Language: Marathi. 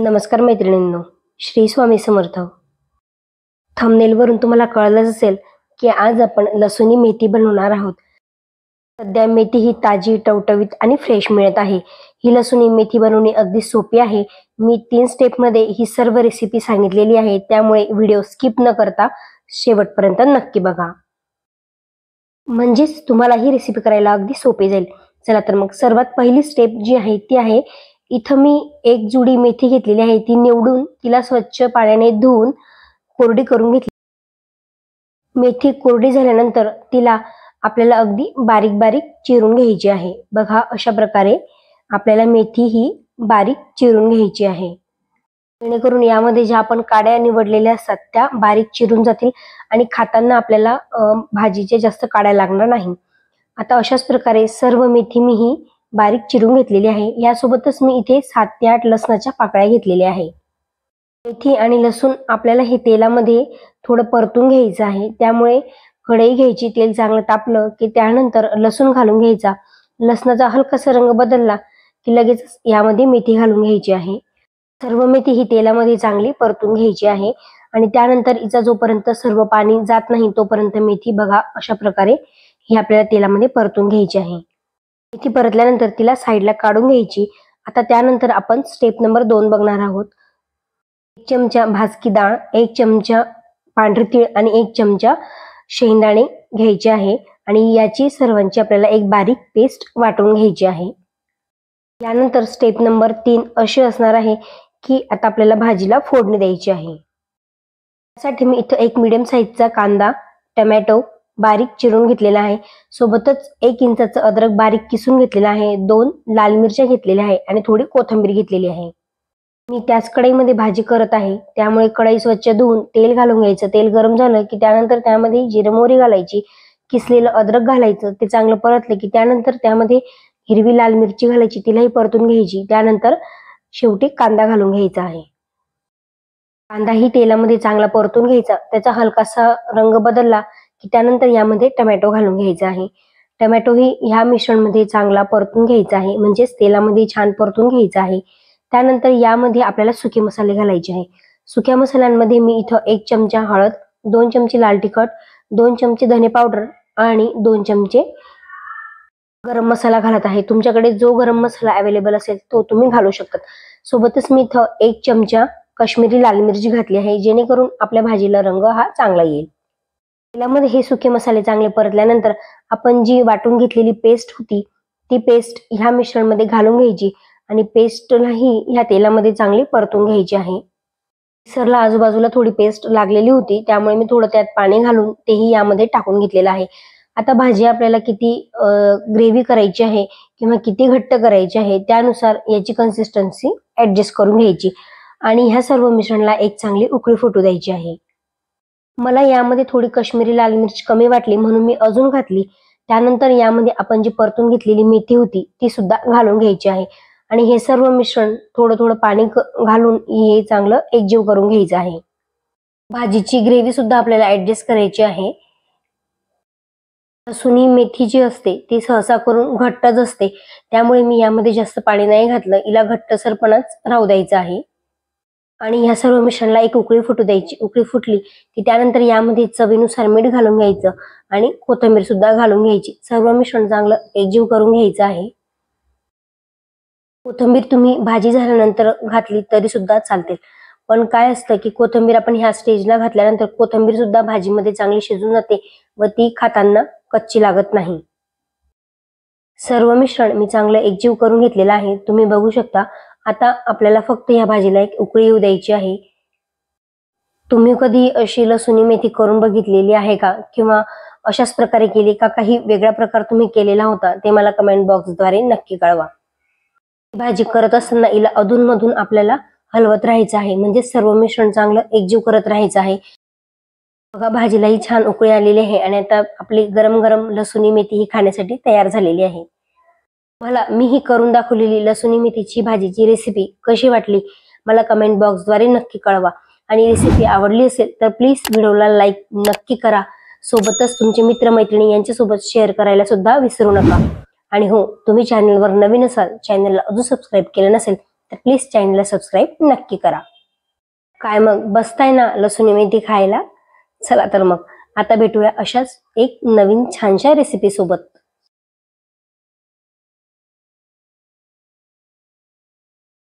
नमस्कार मैत्रिणींनो, श्री स्वामी समर्थ। थंबनेलवरून तुम्हाला कळलंच असेल की आज आपण लसूणी मेथी बनवणार आहोत। सध्या मेथी ही ताजी, टवटवीत आणि फ्रेश मिळत आहे। ही लसूणी मेथी बनवणे अगदी सोपी आहे। मी 3 स्टेपमध्ये ही सर्व रेसिपी सांगितलेली आहे, त्यामुळे व्हिडिओ स्किप न करता शेवटपर्यंत नक्की बघा, म्हणजेच तुम्हाला ही रेसिपी करायला अगदी सोपी जाईल। चला तर मग सर्वात पहिली स्टेप जी आहे ती आहे, इथं मी एक जुडी मेथी घेतलेली आहे। ती निवडून तिला स्वच्छ पाण्याने धुवून कोरडी करून घेतली। मेथी कोरडी झाल्यानंतर तिला आपल्याला अगदी बारीक बारीक चिरून घ्यायची आहे। बघा, अशा प्रकारे आपल्याला मेथी ही बारीक चिरून घ्यायची आहे, जेणेकरून यामध्ये ज्या आपण काड्या निवडलेल्या असतात त्या बारीक चिरून जातील आणि खाताना आपल्याला भाजीचे जास्त काड्या लागणार नाही। आता अशाच प्रकारे सर्व मेथी मी ही बारीक चिरून घेतलेली आहे। यासोबतच मी इथे 7 ते 8 लसणाच्या पाकळ्या घेतलेल्या आहे। मेथी आणि लसूण आपल्याला हे तेलामध्ये थोडं परतून घ्यायचं आहे, त्यामुळे कढई घ्यायची, तेल चांगलं तापलं की त्यानंतर लसूण घालून घ्यायचा। लसणाचा हलकासा रंग बदलला की लगेच यामध्ये मेथी घालून घ्यायची आहे। सर्व मेथी ही तेलामध्ये चांगली परतून घ्यायची आहे आणि त्यानंतर हिचा जोपर्यंत सर्व पाणी जात नाही तोपर्यंत मेथी बघा अशा प्रकारे ही आपल्याला तेलामध्ये परतून घ्यायची आहे। मेथी परतल्यानंतर तिला साईडला काढून घ्यायची। आता त्यानंतर आपण स्टेप नंबर 2 बघणार आहोत। 1 चमचा भाजकी डाळ, 1 चमचा पांढरे तीळ आणि 1 चमचा शेंगदाणे घ्यायचे आहे आणि याची सर्वांची आपल्याला एक बारीक पेस्ट वाटून घ्यायची आहे। यानंतर स्टेप नंबर 3 अशी असणार आहे की आता आपल्याला भाजीला फोडणी द्यायची आहे। त्यासाठी मी इथं एक मीडियम साईजचा कांदा, टोमॅटो बारीक चिरून घेतलेला आहे, सोबतच 1 इंचाचं अद्रक बारीक किसून घेतलेला आहे, 2 लाल मिरच्या घेतलेल्या आहे आणि थोडी कोथिंबीर घेतलेली आहे। मी त्याच कढईमध्ये भाजी करत आहे, त्यामुळे कढई स्वच्छ धुवून तेल घालून घ्यायचं। तेल गरम झालं की त्यानंतर त्यामध्ये जिरे मोहरी घालायची, किसलेलं अद्रक घालायचं, ते चांगलं परतलं की त्यानंतर त्यामध्ये हिरवी लाल मिरची घालायची, तिलाही परतून घ्यायची। त्यानंतर शेवटी कांदा घालून घ्यायचा आहे। कांदाही तेलामध्ये चांगला परतून घ्यायचा, त्याचा हलकासा रंग बदलला की त्यानंतर यामध्ये टोमॅटो घालून घ्यायचा आहे। टोमॅटो ही ह्या मिश्रणमध्ये चांगला परतून घ्यायचा आहे, म्हणजेच तेलामध्ये छान परतून घ्यायचा आहे। त्यानंतर यामध्ये आपल्याला सुके मसाले घालायचे आहे। सुक्या मसाल्यांमध्ये मी इथं 1 चमचा हळद, 2 चमचे लाल तिखट, 2 चमचे धने पावडर आणि 2 चमचे गरम मसाला घालत आहे। तुमच्याकडे जो गरम मसाला अवेलेबल असेल तो तुम्ही घालू शकता। सोबतच मी इथं 1 चमचा काश्मीरी लाल मिरची घातली आहे, जेणेकरून आपल्या भाजीला रंग हा चांगला येईल। तेलामध्ये हे सुके मसाले चांगले परतल्यानंतर आपण जी वाटून घेतलेली पेस्ट होती ती पेस्ट ह्या मिश्रणमध्ये घालून घ्यायची आणि पेस्टलाही ह्या तेलामध्ये चांगली परतून घ्यायची आहे। मिक्सरला आजूबाजूला थोडी पेस्ट लागलेली होती, त्यामुळे मी थोडं त्यात पाणी घालून तेही यामध्ये टाकून घेतलेलं आहे। आता भाजी आपल्याला किती ग्रेव्ही करायची आहे किंवा किती घट्ट करायची आहे त्यानुसार याची कन्सिस्टन्सी ऍडजस्ट करून घ्यायची आणि ह्या सर्व मिश्रणला एक चांगली उकळी फुटू द्यायची आहे। मला यामध्ये थोडी काश्मीरी लाल मिरची कमी वाटली म्हणून मी अजून घातली। त्यानंतर यामध्ये आपण जी परतून घेतलेली मेथी होती ती सुद्धा घालून घ्यायची आहे आणि हे सर्व मिश्रण थोडं थोडं पाणी घालून हे चांगलं एकजीव करून घ्यायचं आहे। भाजीची ग्रेव्ही सुद्धा आपल्याला ऍडजस्ट करायची आहे। लसूणी मेथी जी असते ती सहसा करून घट्टच असते, त्यामुळे मी यामध्ये जास्त पाणी नाही घातलं, हिला घट्टसरपणाच राहू द्यायचं आहे आणि ह्या सर्व मिश्रणला एक उकळी फुटू द्यायची। उकळी फुटली की त्यानंतर यामध्ये चवीनुसार मीठ घालून घ्यायचं आणि कोथिंबीर सुद्धा घालून घ्यायची। सर्व मिश्रण चांगलं एकजीव करून घ्यायचं आहे। कोथिंबीर तुम्ही भाजी झाल्यानंतर घातली तरी सुद्धा चालते, पण काय असतं की कोथिंबीर आपण ह्या स्टेजला घातल्यानंतर कोथिंबीर सुद्धा भाजीमध्ये चांगली शिजून जाते व ती खाताना कच्ची लागत नाही। सर्व मिश्रण मी चांगलं एकजीव करून घेतलेलं आहे, तुम्ही बघू शकता। आता आपल्याला फक्त या भाजीला एक उकळी येऊ द्यायची आहे। तुम्ही कधी अशी लसूणी मेथी करून बघितलेली आहे का, किंवा अशाच प्रकारे केली का, काही वेगळा प्रकार तुम्ही केलेला होता ते मला कमेंट बॉक्सद्वारे नक्की कळवा। भाजी करत असताना हिला अधूनमधून आपल्याला हलवत राहायचं आहे, म्हणजे सर्व मिश्रण चांगलं एकजीव करत राहायचं आहे। बघा, भाजीलाही छान उकळी आलेली आहे आणि आता आपली गरम गरम लसूणी मेथी ही खाण्यासाठी तयार झालेली आहे। मला मी ही करून दाखवलेली लसूणी मेथीची भाजीची रेसिपी कशी वाटली मला कमेंट बॉक्सद्वारे नक्की कळवा आणि रेसिपी आवडली असेल तर प्लीज व्हिडिओला लाईक नक्की करा, सोबतच तुमचे मित्रमैत्रिणी यांच्यासोबत शेअर करायला सुद्धा विसरू नका। आणि हो, तुम्ही चॅनलवर नवीन असाल, चॅनलला अजून सबस्क्राईब केलं नसेल तर प्लीज चॅनलला सबस्क्राईब नक्की करा. काय मग बसताय ना लसूण मेथी खायला? चला तर मग आता भेटूया अशाच एक नवीन छानशा रेसिपी सोबत.